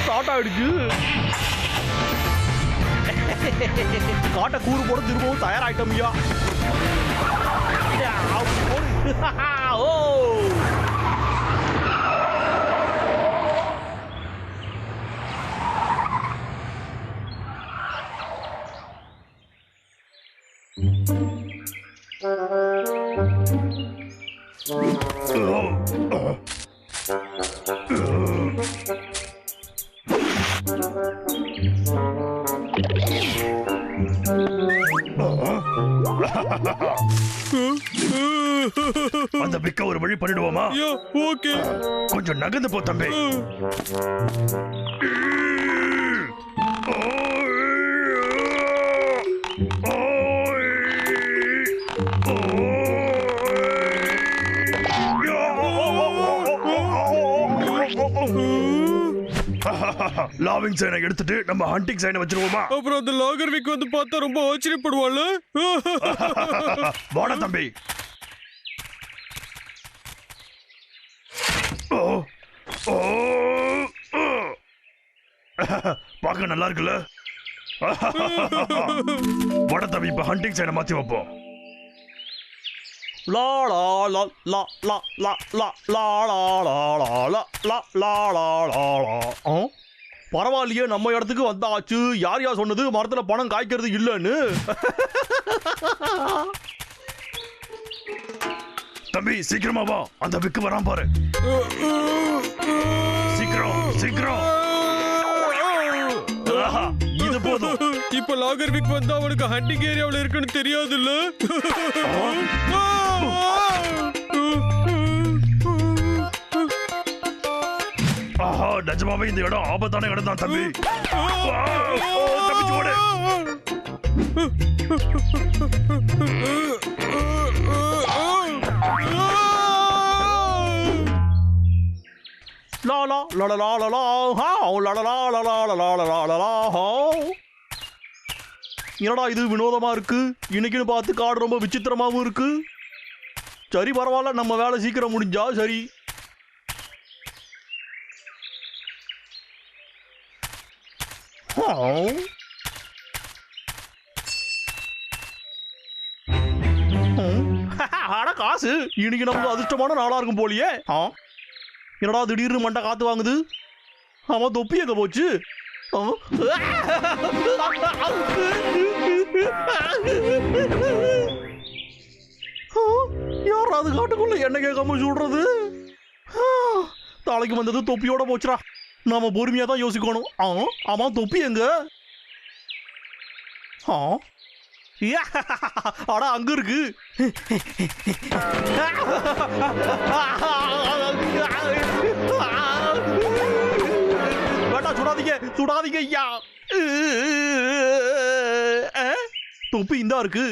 Start ஆயிடுச்சு. காட்ட கூறு போட திரும்பவும் தயாராயிட்டோம் ஐயா. ஓ அந்த பிக்க ஒரு வழி பண்ணிடுவோமா? ஓகே, கொஞ்சம் நகர்ந்து போ தம்பி. லாவிங் சைனை எடுத்துட்டு நம்ம ஹண்டிங் சைனை வச்சிருவோமா? அப்புறம் அந்த லாகர்விக் வந்து பார்த்தா ரொம்ப ஆச்சரியப்படுவாள். வாடா தம்பி. பார்க்க நல்லா இருக்குல்ல? வாடா தம்பி, இப்ப ஹண்டிங் சைனை மாத்தி வைப்போம். லா லா லா லா லா லா லா லா லா லா லா லா லா லா லா. பரவாயில்லையே, நம்ம இடத்துக்கு வந்தாச்சு. யார் யார் சொன்னது மரத்துல பணம் காய்க்கிறது இல்லைன்னு? தம்பி சீக்கிரமா வா, அந்த விக்கு வரான் பாரு. சீக்கிரம் சீக்கிரம். இது போதும். இப்ப லாகர்விக் வந்து அவனுக்கு ஹண்டிங் ஏரியாவில் இருக்குன்னு தெரியாதுல்ல? ஆஹா, நிஜமாவே இந்த இடம் ஆபத்தான இடம் தான் தம்பி. தப்பிச்சு ஓடு. லா லா லா லா லா லா ஹா லா லா லா லா லா லா லா லா லா ஹா. என்னடா இது வினோதமா இருக்கு. இன்னைக்குன்னு பார்த்து காடு ரொம்ப விசித்திரமாவும் இருக்கு. சரி பரவாயில்ல, நம்ம வேலை சீக்கிரம் முடிஞ்சா சரி. அட காசு, இன்னைக்கு நமக்கு அதிர்ஷ்டமான நாளா இருக்கும் போலியே. என்னடா திடீர்னு மண்டை காத்து வாங்குது. ஆமா, தொப்பி எங்க போச்சு? யாராவது காட்டுக்குள்ள என்ன கேட்காம சொல்றது? தலைக்கு வந்தது தொப்பியோட போச்சுடா. நாம பொறுமையா தான் யோசிக்கணும். ஆமா, தொப்பி எங்க? அடா அங்க இருக்கு. வேண்டா, சுடாதீங்க சுடாதீங்க ஐயா. தொப்பி இந்தா இருக்கு.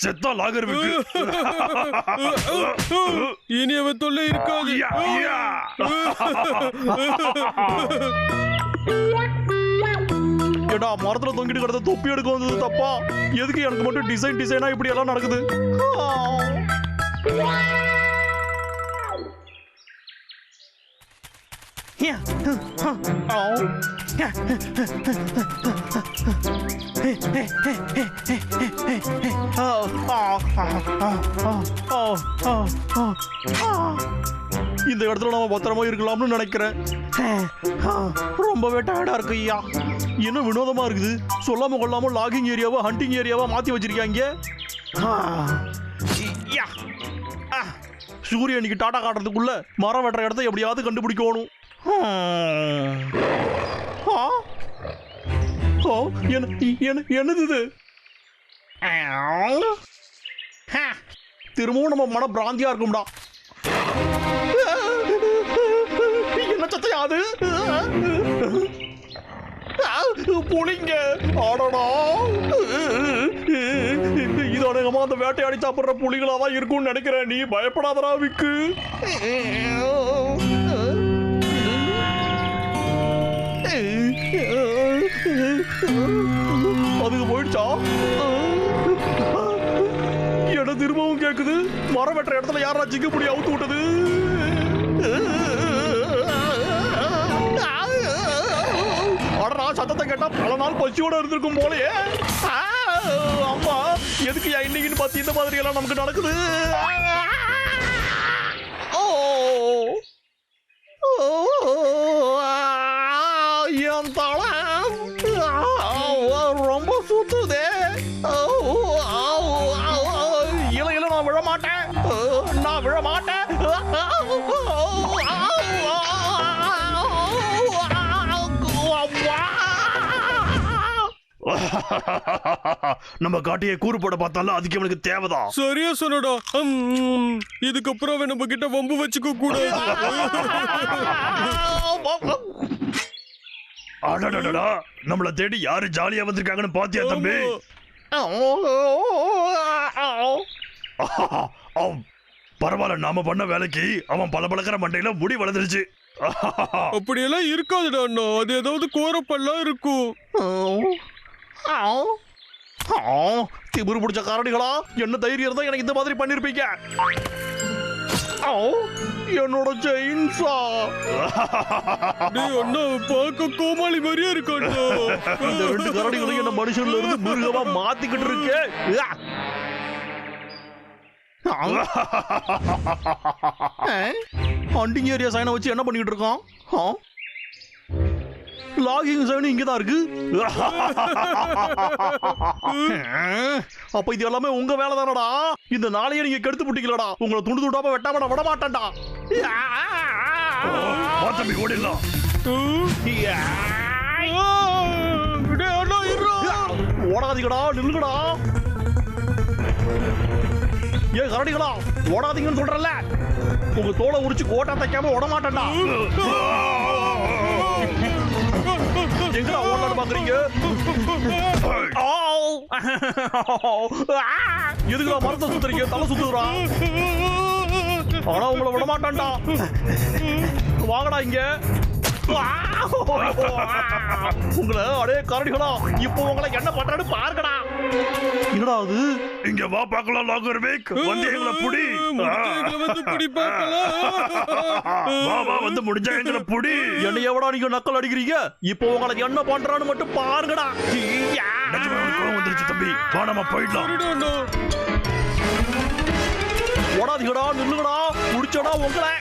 செத்தா லாகர்விக்கு. இனி அவன் தொல்லை இருக்காது. ஏடா, மரத்துல தொங்கிட்டு கிடந்த தொப்பி எடுக்க வந்தது தப்பா? எதுக்கு எனக்கு மட்டும் டிசைனா இப்படி எல்லாம் நடக்குது? இந்த இடத்துல நம்ம பத்திரமா இருக்கலாம்னு நினைக்கிறேன். ரொம்பவே டயர்டா இருக்கு ஐயா. என்ன வினோதமா இருக்குது. சொல்லாம கொள்ளாம லாகிங் ஏரியாவா ஹண்டிங் ஏரியாவா மாத்தி வச்சிருக்காங்க. சூரியன் இன்னைக்கு டாடா காட்டுறதுக்குள்ள மரம் வெட்டுற இடத்த எப்படியாவது கண்டுபிடிக்கணும். என்னது இது? திரும்பவும் நம்ம மன பிராந்தியா இருக்கும்டா. என்ன சத்தம் யாது புளிங்க ஆடடா இது அநேகமா அந்த வேட்டையாடி சாப்பிடுற புலிகளா தான் இருக்கும்னு நினைக்கிறேன். நீ பயப்படாதடா விக்கு. அதுக்கு போயிடுச்சா? என்ன திரும்பவும் கேக்குது. மரம் வெட்டுற இடத்துல யாரா சிக்க முடி அவுத்து விட்டது? அடடா சத்தத்தை கேட்டா பல நாள் பசியோட இருந்திருக்கும் போலயே. அம்மா எதுக்கு இன்னைக்குன்னு பார்த்து இந்த மாதிரி எல்லாம் நமக்கு நடக்குது? என் தலை ரொம்ப சுத்துதே. இல்ல இல்ல நான் விழமாட்டேன், நான் விழமாட்டேன். நம்ம காட்டியை கூறு போட பார்த்தாலும் அதுக்கு அவனுக்கு தேவைதான். சரியா சொன்னடா. இதுக்கப்புறம் அவன் நம்ம கிட்ட வம்பு வச்சுக்க கூடாது. அடடடடா, நம்மள தேடி யாரு ஜாலியா வந்திருக்காங்கன்னு பாத்தியா தம்பி? பரவாயில்ல, நாம பண்ண வேலைக்கு அவன் பளபளக்கிற மண்டையில முடி வளர்ந்துருச்சு. அப்படியெல்லாம் இருக்காதுடா அண்ணா. அது ஏதாவது கோரப்பெல்லாம் இருக்கும். திமிரு பிடிச்ச காரணிகளா, என்ன தைரியம் இருந்தா எனக்கு இந்த மாதிரி பண்ணிருப்பீங்க. என்னோட செயின்ஸா அண்ணா பார்க்க கோமாளி மாதிரியா இருக்காண்டா. இந்த ரெண்டு கரடிகளும் என்ன மனுஷன்ல இருந்து மிருகமா மாத்திக்கிட்டு இருக்கு. ஹண்டிங் ஏரியா சைனை வச்சு என்ன பண்ணிட்டு இருக்கோம்? லாகிங் சைன் இங்கதான் இருக்கு. அப்ப இது எல்லாமே உங்க வேலை தானடா. இந்த நாளையே நீங்க கெடுத்து புட்டிக்கலடா. உங்களை துண்டு துண்டாம வெட்டாம விட மாட்டேன்டா. தம்பி ஓடிடலாம். ஓடாதீங்கடா, நில்லுங்கடா. ஏன் கரடிகளா ஓடாதீங்கன்னு சொல்றல. உங்க தோலை உரிச்சு கோட்டா தைக்காம ஓட மாட்டேன்டா. எங்கடா ஓடலான்னு பாக்குறீங்க? எதுக்குடா மரத்தை சுத்துறீங்க? தலை சுத்துறா. ஆனா உங்களை விட மாட்டான்டா. வாங்கடா இங்க. உங்களை அடே கரடிகளா, இப்போ உங்களை என்ன பண்றான்னு பாருங்கடா. என்னடா அது? இங்க வா பார்க்கலாம். லாகர்வேக் வந்து எங்களை புடி. வா வா வந்து முடிஞ்சா எங்களை புடி. என்ன எவடா நீங்க நக்கல் அடிக்கிறீங்க? இப்போ உங்களை என்ன பண்றான்னு மட்டும் பாருங்கடா. கோவம் வந்துருச்சு தம்பி. வா நம்ம போயிடலாம். ஓடாதீங்கடா, நில்லுங்கடா. முடிச்சடா உங்களை.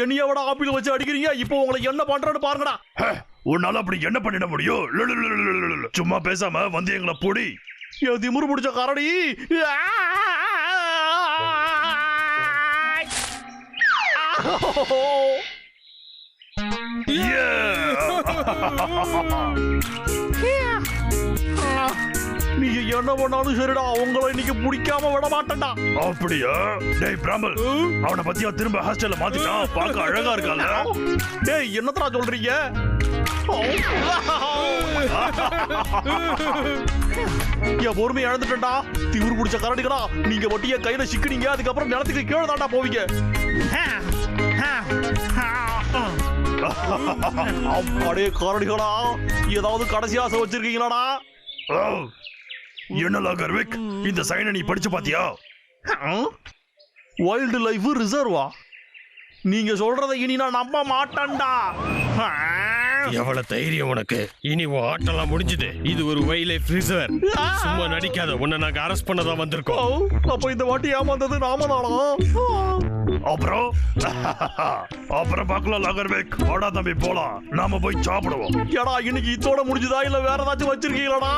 என்னையோட ஆப்பிள் வச்சு அடிக்கிறீங்க. இப்போ உங்களை என்ன பண்றேன்னு பாருங்கடா. உன்னால அப்படி என்ன பண்ணிட முடியும்? சும்மா பேசாம வந்து எங்களை புடி. திமிரு பிடிச்ச கரடி. நீங்க என்ன பண்ணாலும் சரிடா, உங்களை இன்னைக்கு பிடிக்காம விட மாட்டேன்டா. அப்படியா? டேய் பிராமல், அவனை பத்தியா திரும்ப ஹாஸ்டல்ல மாத்திட்டான். பார்க்க அழகா இருக்கால. டேய் என்னத்தடா சொல்றீங்க? என் பொறுமையை இழந்துட்டா. திமிரு பிடிச்ச கரடிகளா, நீங்க வட்டிய கையில சிக்கினீங்க. அதுக்கப்புறம் நிலத்துக்கு கீழே தாண்டா போவீங்க. அடே கரடிகளா, ஏதாவது கடைசி ஆசை வச்சிருக்கீங்களாடா? என்ன லாகர்வேக், இந்த சைனை நீ படிச்சு பாத்தியா? வைல்டு லைஃப் ரிசர்வா? நீங்க சொல்றதை இனி நான் நம்ப மாட்டேன்டா. எவ்வளவு தைரியம் உனக்கு? இனி உன் ஆட்டெல்லாம் முடிஞ்சுது. இது ஒரு வைல்ட் லைஃப் ரிசர்வ். சும்மா நடிக்காத. உன்னை நாங்க அரெஸ்ட் பண்ணதான் வந்திருக்கோம். அப்ப இந்த வாட்டி ஏமாந்தது நாம தானா? அப்புறம் பார்க்கலாம் லாகர்வேக். வாடா தம்பி போலாம். நாம போய் சாப்பிடுவோம். ஏடா இன்னைக்கு இதோட முடிஞ்சுதா இல்ல வேற ஏதாச்சும் வச்சிருக்கீங்களாடா?